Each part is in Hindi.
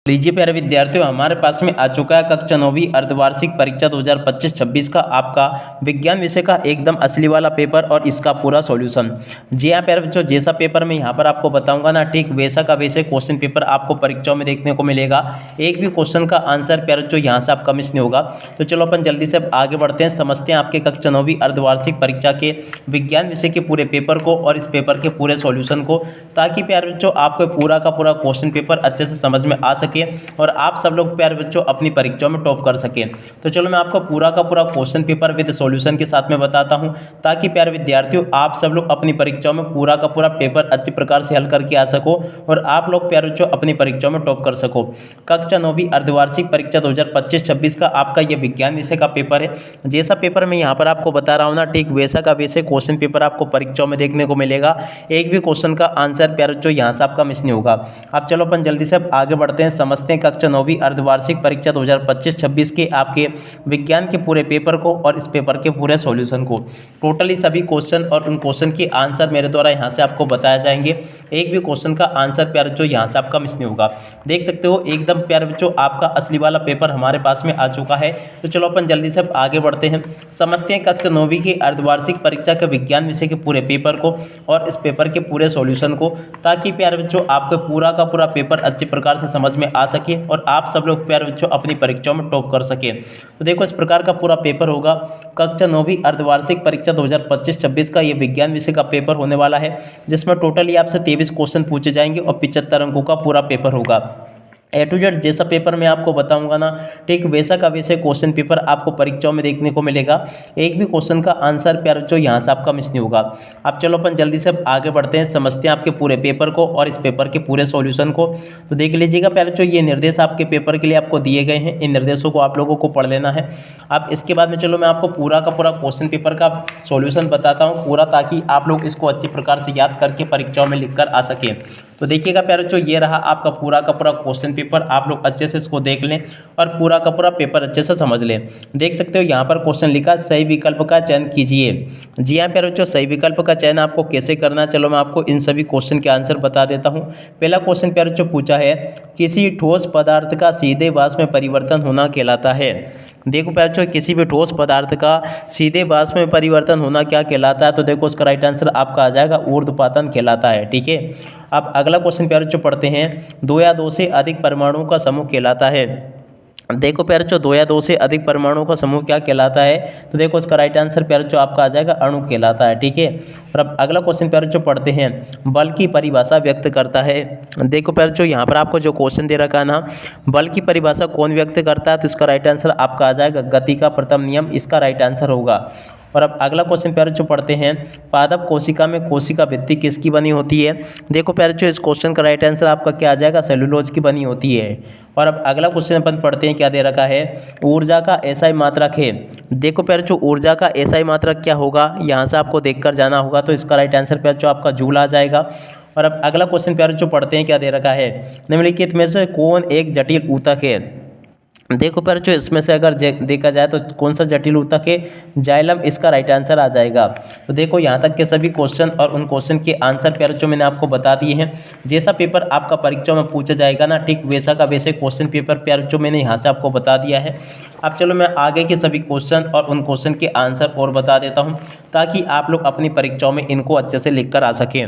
लीजिए प्यारे विद्यार्थियों, हमारे पास में आ चुका है कक्षा 9वीं अर्धवार्षिक परीक्षा 2025-26 का आपका विज्ञान विषय का एकदम असली वाला पेपर और इसका पूरा सॉल्यूशन। जी हाँ प्यारे बच्चों, जैसा पेपर मैं यहाँ पर आपको बताऊंगा ना, ठीक वैसा का वैसे क्वेश्चन पेपर आपको परीक्षाओं में देखने को मिलेगा। एक भी क्वेश्चन का आंसर प्यारे बच्चों यहाँ से आपका मिस नहीं होगा। तो चलो अपन जल्दी से आगे बढ़ते हैं, समझते हैं आपके कक्षा 9वीं अर्धवार्षिक परीक्षा के विज्ञान विषय के पूरे पेपर को और इस पेपर के पूरे सॉल्यूशन को, ताकि प्यारे बच्चों आपको पूरा का पूरा क्वेश्चन पेपर अच्छे से समझ में आ सके और आप सब लोग प्यारे बच्चों अपनी परीक्षाओं में टॉप कर सकें। तो चलो मैं आपको पूरा का पूरा क्वेश्चन पेपर विद सॉल्यूशन के साथ में बताता हूं, ताकि प्यारे विद्यार्थियों आप सब लोग अपनी परीक्षाओं में पूरा का पूरा पेपर अच्छे प्रकार से हल करके आ सको और आप लोग प्यारे बच्चों अपनी परीक्षाओं में टॉप कर सको। कक्षा 9वीं अर्धवार्षिक परीक्षा 2025-26 का आपका ये विज्ञान विषय का पेपर है। जैसा पेपर मैं यहाँ पर आपको बता रहा हूँ ना, ठीक वैसा का वैसे क्वेश्चन पेपर आपको परीक्षाओं में देखने को मिलेगा। एक भी क्वेश्चन का आंसर प्यारे बच्चों यहाँ से आपका मिस नहीं होगा। अब चलो अपन जल्दी से आगे बढ़ते हैं, समझते हैं कक्षा 9वीं अर्धवार्षिक परीक्षा 2025-26 के आपके विज्ञान के पूरे पेपर को और इस पेपर के पूरे सॉल्यूशन को। टोटली सभी क्वेश्चन और उन क्वेश्चन के आंसर मेरे द्वारा यहाँ से आपको बताया जाएंगे। एक भी क्वेश्चन का आंसर प्यारे बच्चों यहाँ से आपका मिस नहीं होगा। देख सकते हो एकदम प्यारे बच्चों आपका असली वाला पेपर हमारे पास में आ चुका है। तो चलो अपन जल्दी से आगे बढ़ते हैं, समझते हैं कक्षा 9वीं की अर्धवार्षिक परीक्षा के विज्ञान विषय के पूरे पेपर को और इस पेपर के पूरे सॉल्यूशन को, ताकि प्यारे बच्चों आपको पूरा का पूरा पेपर अच्छे प्रकार से समझ में आ सके और आप सब लोग प्यारे बच्चों अपनी परीक्षाओं में टॉप कर सके। तो देखो इस प्रकार का पूरा पेपर होगा। कक्षा 9वीं अर्धवार्षिक परीक्षा 2025-26 का ये विज्ञान विषय का पेपर होने वाला है, जिसमें टोटली आपसे 23 क्वेश्चन पूछे जाएंगे और 75 अंकों का पूरा पेपर होगा। A to Z जैसा पेपर मैं आपको बताऊंगा ना, ठीक वैसा का वैसे क्वेश्चन पेपर आपको परीक्षाओं में देखने को मिलेगा। एक भी क्वेश्चन का आंसर प्यारे बच्चों यहाँ से आपका मिस नहीं होगा। अब चलो अपन जल्दी से आगे बढ़ते हैं, समझते हैं आपके पूरे पेपर को और इस पेपर के पूरे सॉल्यूशन को। तो देख लीजिएगा प्यारे बच्चों, ये निर्देश आपके पेपर के लिए आपको दिए गए हैं। इन निर्देशों को आप लोगों को पढ़ लेना है। अब इसके बाद में चलो मैं आपको पूरा का पूरा क्वेश्चन पेपर का सॉल्यूशन बताता हूँ पूरा, ताकि आप लोग इसको अच्छी प्रकार से याद करके परीक्षाओं में लिख कर आ सकें। तो देखिएगा प्यारे बच्चों, ये रहा आपका पूरा का पूरा क्वेश्चन पेपर। आप लोग अच्छे से इसको देख लें और पूरा का पूरा पेपर अच्छे से समझ लें। देख सकते हो यहाँ पर क्वेश्चन लिखा, सही विकल्प का चयन कीजिए। जी हाँ प्यारे बच्चों, सही विकल्प का चयन आपको कैसे करना है, चलो मैं आपको इन सभी क्वेश्चन के आंसर बता देता हूँ। पहला क्वेश्चन प्यारे बच्चों पूछा है, किसी ठोस पदार्थ का सीधे वाष्प में परिवर्तन होना कहलाता है। देखो प्यारे बच्चों, किसी भी ठोस पदार्थ का सीधे वाष्प में परिवर्तन होना क्या कहलाता है, तो देखो उसका राइट आंसर आपका आ जाएगा ऊर्ध्वपातन कहलाता है। ठीक है, अब अगला क्वेश्चन प्यारे बच्चों पढ़ते हैं, 2 या 2 से अधिक परमाणुओं का समूह कहलाता है। देखो प्यारे बच्चों, 2 या 2 से अधिक परमाणुओं का समूह क्या कहलाता है, तो देखो इसका राइट आंसर प्यारे बच्चों आपका आ जाएगा अणु कहलाता है। ठीक है, और अब अगला क्वेश्चन प्यारे बच्चों पढ़ते हैं, बल की परिभाषा व्यक्त करता है। देखो प्यारे बच्चों, यहाँ पर आपको जो क्वेश्चन दे रखा है ना, बल की परिभाषा कौन व्यक्त करता है, तो इसका राइट आंसर आपका आ जाएगा गति का प्रथम नियम, इसका राइट आंसर होगा। और अब अगला क्वेश्चन प्यारे बच्चों पढ़ते हैं, पादप कोशिका में कोशिका भित्ति किसकी बनी होती है। देखो प्यारे बच्चों, इस क्वेश्चन का राइट आंसर आपका क्या आ जाएगा, सेलुलोज की बनी होती है। और अब अगला क्वेश्चन अपन पढ़ते हैं, क्या दे रखा है, ऊर्जा का एसआई मात्रक है। देखो प्यारे बच्चों, ऊर्जा का एसआई मात्रक क्या होगा, यहाँ से आपको देखकर जाना होगा। तो इसका राइट आंसर प्यारे बच्चों आपका जूल आ जाएगा। और अब अगला क्वेश्चन प्यारे बच्चों पढ़ते हैं, क्या दे रखा है, निम्नलिखित में से कौन एक जटिल ऊतक है। देखो प्यारे बच्चों, इसमें से अगर देखा जाए तो कौन सा जटिल ऊतक है, जाइलम, इसका राइट आंसर आ जाएगा। तो देखो यहाँ तक के सभी क्वेश्चन और उन क्वेश्चन के आंसर प्यारे बच्चों मैंने आपको बता दिए हैं। जैसा पेपर आपका परीक्षा में पूछा जाएगा ना, ठीक वैसा का वैसे क्वेश्चन पेपर प्यारे बच्चों मैंने यहाँ से आपको बता दिया है। अब चलो मैं आगे के सभी क्वेश्चन और उन क्वेश्चन के आंसर और बता देता हूँ, ताकि आप लोग अपनी परीक्षाओं में इनको अच्छे से लिख कर आ सकें।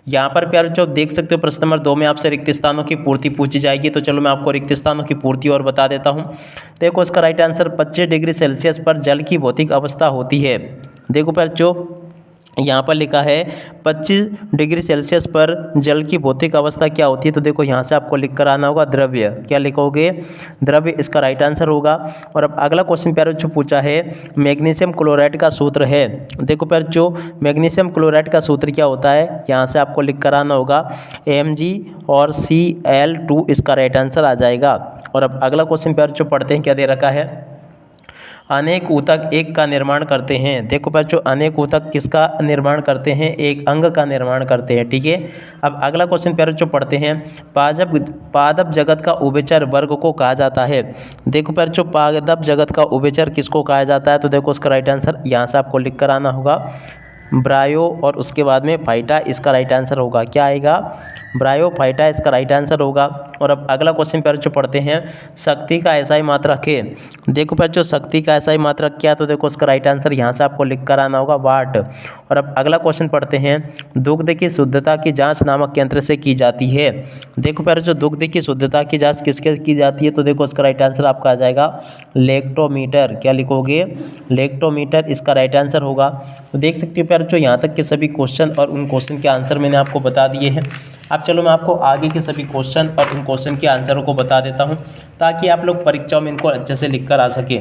यहाँ पर प्यारे बच्चों देख सकते हो, प्रश्न नंबर 2 में आपसे रिक्त स्थानों की पूर्ति पूछी जाएगी। तो चलो मैं आपको रिक्त स्थानों की पूर्ति और बता देता हूँ। देखो इसका राइट आंसर 25 डिग्री सेल्सियस पर जल की भौतिक अवस्था होती है। देखो प्यारे बच्चों, यहाँ पर लिखा है 25 डिग्री सेल्सियस पर जल की भौतिक अवस्था क्या होती है, तो देखो यहाँ से आपको लिख कर आना होगा द्रव्य। क्या लिखोगे, द्रव्य, इसका राइट आंसर होगा। और अब अगला क्वेश्चन प्यारे बच्चों पूछा है, मैग्नीशियम क्लोराइड का सूत्र है। देखो प्यारे बच्चों, मैग्नीशियम क्लोराइड का सूत्र क्या होता है, यहाँ से आपको लिख कर आना होगा Mg और Cl2, इसका राइट आंसर आ जाएगा। और अब अगला क्वेश्चन प्यारे बच्चों पढ़ते हैं, क्या दे रखा है, अनेक ऊतक एक का निर्माण करते हैं। देखो बच्चों, अनेक ऊतक किसका निर्माण करते हैं, एक अंग का निर्माण करते हैं। ठीक है, अब अगला क्वेश्चन प्यारे बच्चों पढ़ते हैं, पादप जगत का उभयचर वर्ग को कहा जाता है। देखो प्यारे बच्चों, पादप जगत का उभयचर किसको कहा जाता है, तो देखो उसका राइट आंसर यहाँ से आपको लिख कर आना होगा ब्रायो और उसके बाद में फाइटा इसका राइट आंसर होगा। क्या आएगा? ब्रायोफाइटा इसका राइट आंसर होगा। और अब अगला क्वेश्चन पर जो पढ़ते हैं, शक्ति का एसआई मात्रक है। देखो पर जो शक्ति का एसआई मात्रक क्या, तो देखो उसका राइट आंसर यहाँ से आपको लिख कर आना होगा, वाट। और अब अगला क्वेश्चन पढ़ते हैं, दुग्ध की शुद्धता की जांच नामक यंत्र से की जाती है। देखो पर जो दुग्ध की शुद्धता की जांच किसके की जाती है, तो देखो उसका राइट आंसर आपका आ जाएगा लेक्टोमीटर। क्या लिखोगे? लेक्टोमीटर इसका राइट आंसर होगा। तो देख सकते हो प्यार जो यहाँ तक के सभी क्वेश्चन और उन क्वेश्चन के आंसर मैंने आपको बता दिए हैं। अब चलो मैं आपको आगे के सभी क्वेश्चन और उन क्वेश्चन के आंसरों को बता देता हूँ, ताकि आप लोग परीक्षाओं में इनको अच्छे से लिख कर आ सके।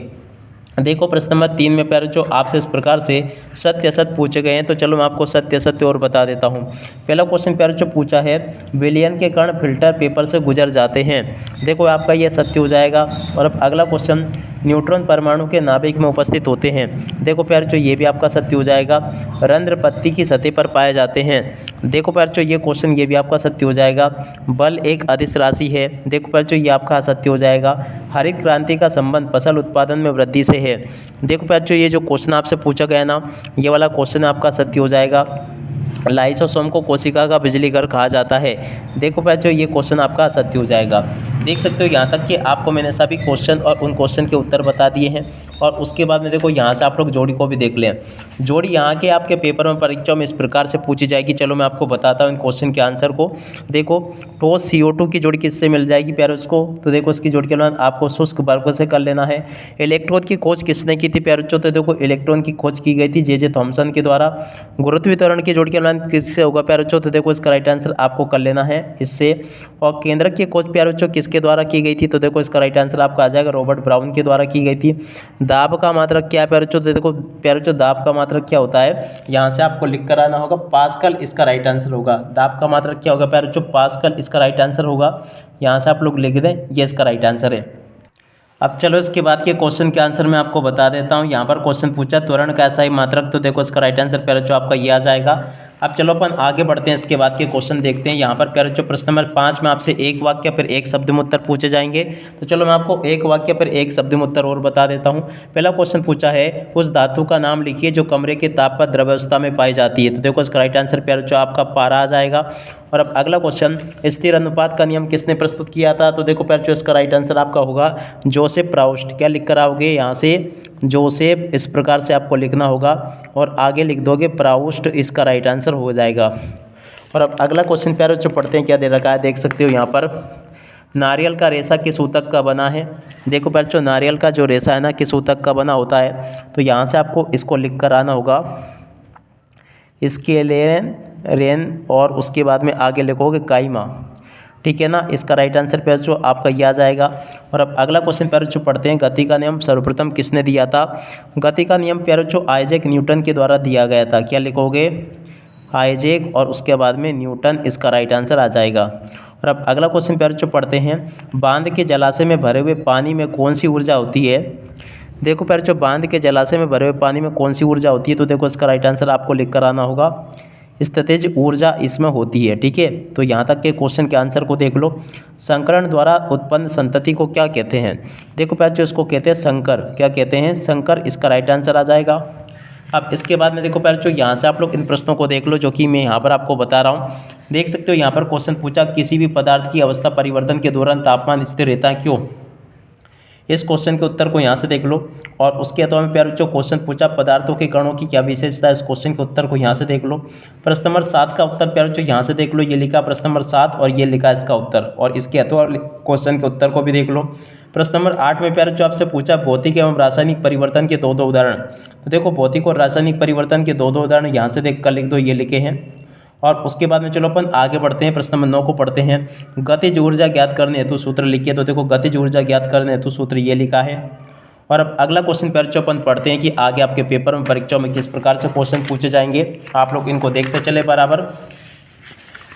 देखो प्रश्न नंबर 3 में प्यारे जो आपसे इस प्रकार से सत्य असत्य पूछे गए हैं, तो चलो मैं आपको सत्य असत्य और बता देता हूँ। पहला क्वेश्चन प्यारे जो पूछा है, विलयन के कण फिल्टर पेपर से गुजर जाते हैं। देखो आपका ये सत्य हो जाएगा। और अब अगला क्वेश्चन, न्यूट्रॉन परमाणु के नाभिक में उपस्थित होते हैं। देखो प्यारे जो ये भी आपका सत्य हो जाएगा। रंध्र पत्ती की सतह पर पाए जाते हैं। देखो प्यारे जो ये क्वेश्चन ये भी आपका सत्य हो जाएगा। बल एक अदिश राशि है। देखो प्यारे जो ये आपका सत्य हो जाएगा। हरित क्रांति का संबंध फसल उत्पादन में वृद्धि से है। देखो प्यारे जो ये जो क्वेश्चन आपसे पूछा गया ना, ये वाला क्वेश्चन आपका सत्य हो जाएगा। लाइसोसोम को कोशिका का बिजली घर कहा जाता है। देखो प्यारे जो ये क्वेश्चन आपका सत्य हो जाएगा। देख सकते हो यहाँ तक कि आपको मैंने सभी क्वेश्चन और उन क्वेश्चन के उत्तर बता दिए हैं। और उसके बाद में देखो यहाँ से आप लोग जोड़ी को भी देख लें। जोड़ी यहाँ के आपके पेपर में परीक्षा में इस प्रकार से पूछी जाएगी। चलो मैं आपको बताता हूँ इन क्वेश्चन के आंसर को। देखो ठोस CO2 की जोड़ी किससे मिल जाएगी प्यारे उसको, तो देखो उसकी जोड़ी के बाद आपको शुष्क बर्फ से कर लेना है। इलेक्ट्रॉन की खोज किसने की थी प्यारे, तो देखो इलेक्ट्रॉन की खोज की गई थी जे थॉमसन के द्वारा। गुरुत्वाकर्षण की जोड़ी के बाद किससे होगा प्यारे, तो देखो इसका राइट आंसर आपको कर लेना है इससे। और केंद्रक की खोज प्यारे किसके द्वारा की गई थी, तो देखो इसका राइट आंसर आपका आ जाएगा रॉबर्ट ब्राउन के द्वारा की गई थी। दाब का मात्रक क्या है प्यारे, तो देखो प्यारे जो दाब का मात्रक क्या होता है, यहाँ से आपको लिख कर आना होगा पास्कल इसका राइट आंसर होगा। दाब का मात्रक क्या होगा प्यारे, जो पास्कल इसका राइट आंसर होगा। यहाँ से आप लोग लिख दें, ये इसका राइट आंसर है। अब चलो इसके बाद के क्वेश्चन के आंसर मैं आपको बता देता हूँ। यहाँ पर क्वेश्चन पूछा त्वरण का एसआई मात्रक, तो देखो इसका राइट आंसर प्यारे जो आपका ये आ जाएगा। अब चलो अपन आगे बढ़ते हैं, इसके बाद के क्वेश्चन देखते हैं। यहाँ पर प्यारे जो प्रश्न नंबर 5 में आपसे एक वाक्य फिर एक शब्द में उत्तर पूछे जाएंगे। तो चलो मैं आपको एक वाक्य फिर एक शब्द में उत्तर और बता देता हूँ। पहला क्वेश्चन पूछा है, उस धातु का नाम लिखिए जो कमरे के ताप पर द्रव्यावस्था में पाई जाती है। तो देखो इसका राइट आंसर प्यारे जो आपका पारा आ जाएगा। और अब अगला क्वेश्चन, स्थिर अनुपात का नियम किसने प्रस्तुत किया था, तो देखो प्यारे जो इसका राइट आंसर आपका होगा जोसेफ प्राउस्ट। क्या लिख कर आओगे यहाँ से, जोसेफ इस प्रकार से आपको लिखना होगा और आगे लिख दोगे प्राउस्ट, इसका राइट आंसर हो जाएगा। और अब अगला क्वेश्चन प्यारे जो पढ़ते हैं, क्या दे रखा है देख सकते हो यहाँ पर, नारियल का रेशा किस ऊतक का बना है। देखो प्यारे जो नारियल का जो रेशा है ना किस ऊतक का बना होता है, तो यहाँ से आपको इसको लिख कर आना होगा इसके लिए रेन, और उसके बाद में आगे लिखोगे काइमा, ठीक है ना। इसका राइट आंसर प्यारे जो आपका ये आ जाएगा। और अब अगला क्वेश्चन प्यारे जो पढ़ते हैं, गति का नियम सर्वप्रथम किसने दिया था। गति का नियम प्यारे जो आइजैक न्यूटन के द्वारा दिया गया था। क्या लिखोगे, आइजैक और उसके बाद में न्यूटन, इसका राइट आंसर आ जाएगा। और अब अगला क्वेश्चन प्यारे जो पढ़ते हैं, बांध के जलाशय में भरे हुए पानी में कौन सी ऊर्जा होती है। देखो प्यारे जो बांध के जलाशय में भरे हुए पानी में कौन सी ऊर्जा होती है, तो देखो इसका राइट आंसर आपको लिख कर आना होगा स्थितिज ऊर्जा इसमें होती है, ठीक है। तो यहाँ तक के क्वेश्चन के आंसर को देख लो। संकरण द्वारा उत्पन्न संतति को क्या कहते हैं। देखो प्यारे जो इसको कहते हैं संकर। क्या कहते हैं, संकर, इसका राइट आंसर आ जाएगा। अब इसके बाद में देखो प्यारे जो यहाँ से आप लोग इन प्रश्नों को देख लो जो कि मैं यहाँ पर आपको बता रहा हूँ। देख सकते हो यहाँ पर क्वेश्चन पूछा, किसी भी पदार्थ की अवस्था परिवर्तन के दौरान तापमान स्थिर रहता है, क्यों। इस क्वेश्चन के उत्तर को यहाँ से देख लो। और उसके अलावा में प्यारे जो क्वेश्चन पूछा, पदार्थों के कणों की क्या विशेषता है, इस क्वेश्चन के उत्तर को यहाँ से देख लो। प्रश्न नंबर 7 का उत्तर प्यारे जो यहाँ से देख लो, ये लिखा प्रश्न नंबर 7 और ये लिखा इसका उत्तर। और इसके अथवा क्वेश्चन के उत्तर को भी देख लो। प्रश्न नंबर 8 में प्यारे जो आपसे पूछा, भौतिक एवं रासायनिक परिवर्तन के दो उदाहरण। तो देखो भौतिक और रासायनिक परिवर्तन के दो उदाहरण यहाँ से देख कर लिख दो, ये लिखे हैं। और उसके बाद में चलो अपन आगे बढ़ते हैं, प्रश्न नंबर 9 को पढ़ते हैं। गतिज ऊर्जा ज्ञात करने हेतु सूत्र लिखिए। तो देखो गतिज ऊर्जा ज्ञात करने हेतु सूत्र ये लिखा है। और अब अगला क्वेश्चन पर जो अपन पढ़ते हैं कि आगे आपके पेपर में परीक्षाओं में किस प्रकार से क्वेश्चन पूछे जाएंगे, आप लोग इनको देखते चले बराबर।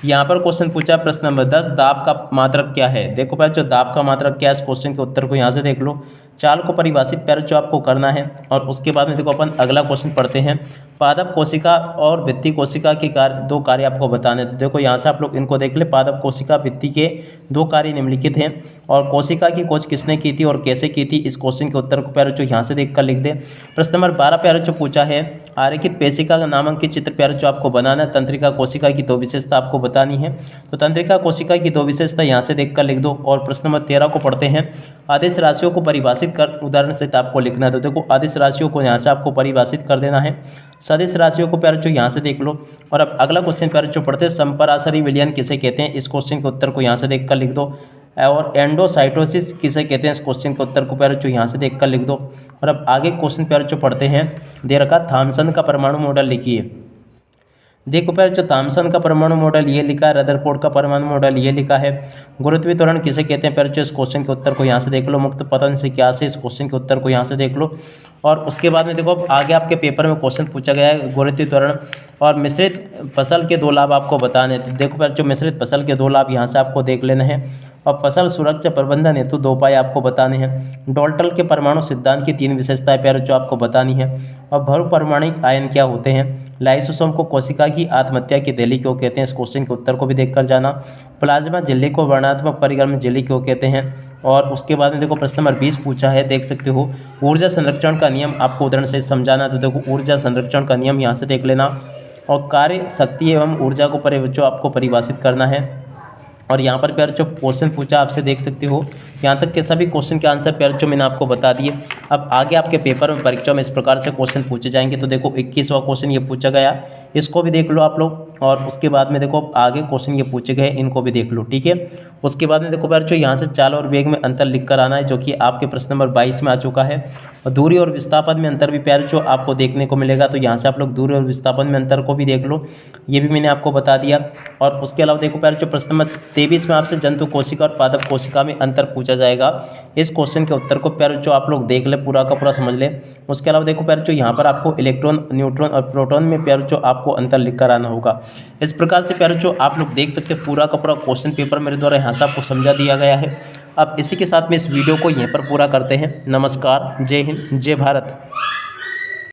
यहाँ पर क्वेश्चन पूछा प्रश्न नंबर 10, दाब का मात्रक क्या है। देखो प्यारे जो दाब का मात्रक क्या है, इस क्वेश्चन के उत्तर को यहाँ से देख लो। चाल को परिभाषित प्यारे जो आपको करना है। और उसके बाद में देखो अपन अगला क्वेश्चन पढ़ते हैं, पादप कोशिका और भित्ति कोशिका के दो कार्य आपको बताने। तो देखो यहाँ से आप लोग इनको देख ले, पादप कोशिका भित्ति के दो कार्य निम्नलिखित हैं और कोशिका की खोज किसने की थी और कैसे की थी, इस क्वेश्चन के उत्तर को प्यारे बच्चों यहाँ से देखकर लिख दे। प्रश्न नंबर 12 प्यारे बच्चों पूछा है, आरेखित पेशिका का नामांकित चित्र प्यारे बच्चों आपको बनाना है। तंत्रिका कोशिका की दो विशेषता आपको बतानी है, तो तंत्रिका कोशिका की दो विशेषता यहाँ से देखकर लिख दो। और प्रश्न नंबर 13 को पढ़ते हैं, आदिश राशियों को परिभाषित कर उदाहरण सहित आपको लिखना है। तो देखो आदिश राशियों को यहाँ से आपको परिभाषित कर देना है, सदिश राशियों को प्यारे बच्चों यहाँ से देख लो। और अब अगला क्वेश्चन प्यारे बच्चों पढ़ते हैं, संपराशरी विलयन किसे कहते हैं, इस क्वेश्चन के उत्तर को यहाँ से देखकर लिख दो। और एंडोसाइटोसिस किसे कहते हैं, इस क्वेश्चन के उत्तर को प्यारे बच्चों यहाँ से देखकर लिख दो। और अब आगे क्वेश्चन प्यारे बच्चों पढ़ते हैं, दे रखा थॉमसन का परमाणु मॉडल लिखिए। देखो प्यारे बच्चों थॉमसन का परमाणु मॉडल ये लिखा है, रदरफोर्ड का परमाणु मॉडल ये लिखा है। गुरुत्वीय त्वरण किसे कहते हैं प्यारे बच्चों, इस क्वेश्चन के उत्तर को यहाँ से देख लो। मुक्त पतन से क्या से, इस क्वेश्चन के उत्तर को यहाँ से देख लो। और उसके बाद में देखो आगे आपके पेपर में क्वेश्चन पूछा गया है, गुरुत्वीय त्वरण और मिश्रित फसल के दो लाभ आपको बताने। तो देखो प्यारे बच्चों मिश्रित फसल के दो लाभ यहाँ से आपको देख लेना है और फसल सुरक्षा प्रबंधन हेतु दो उपाय आपको बताने हैं। डॉल्टन के परमाणु सिद्धांत की तीन विशेषताएं प्यारे बच्चों आपको बतानी है। और बहुपरमाणुक आयन क्या होते हैं, लाइसोसोम को कोशिका की आत्महत्या की दहलीज क्यों कहते हैं, इस क्वेश्चन के उत्तर को भी देखकर जाना। प्लाज्मा झिल्ली को वर्णात्मक परिक्रमण झिल्ली क्यों कहते हैं। और उसके बाद में देखो प्रश्न नंबर 20 पूछा है, देख सकते हो ऊर्जा संरक्षण का नियम आपको उदाहरण से समझाना। तो देखो ऊर्जा संरक्षण का नियम यहाँ से देख लेना। और कार्य शक्ति एवं ऊर्जा को बच्चों आपको परिभाषित करना है। और यहाँ पर प्यारे बच्चों क्वेश्चन पूछा आपसे, देख सकते हो यहाँ तक के सभी क्वेश्चन के आंसर प्यारे बच्चों मैंने आपको बता दिए। अब आगे आपके पेपर में परीक्षा में इस प्रकार से क्वेश्चन पूछे जाएंगे। तो देखो 21वां क्वेश्चन ये पूछा गया, इसको भी देख लो आप लोग। और उसके बाद में देखो आगे क्वेश्चन ये पूछे गए, इनको भी देख लो, ठीक है। उसके बाद में देखो प्यारे बच्चों यहाँ से चाल और वेग में अंतर लिख कर आना है, जो कि आपके प्रश्न नंबर 22 में आ चुका है। और दूरी और विस्थापन में अंतर भी प्यारे बच्चों आपको देखने को मिलेगा, तो यहाँ से आप लोग दूरी और विस्थापन में अंतर को भी देख लो, ये भी मैंने आपको बता दिया। और उसके अलावा देखो प्यारे बच्चों प्रश्न नंबर 23 में आपसे जंतु कोशिका और पादप कोशिका में अंतर पूछा जाएगा। इस क्वेश्चन के उत्तर को प्यारे बच्चों आप लोग देख ले, पूरा का पूरा समझ ले। उसके अलावा देखो प्यारे बच्चों यहाँ पर आपको इलेक्ट्रॉन, न्यूट्रॉन और प्रोटॉन में प्यारे बच्चों आपको अंतर लिख कर आना होगा। इस प्रकार से प्यारे बच्चों आप लोग देख सकते हैं पूरा का पूरा क्वेश्चन पेपर मेरे द्वारा यहाँ से आपको समझा दिया गया है। अब इसी के साथ में इस वीडियो को यहीं पर पूरा करते हैं। नमस्कार, जय हिंद, जय भारत।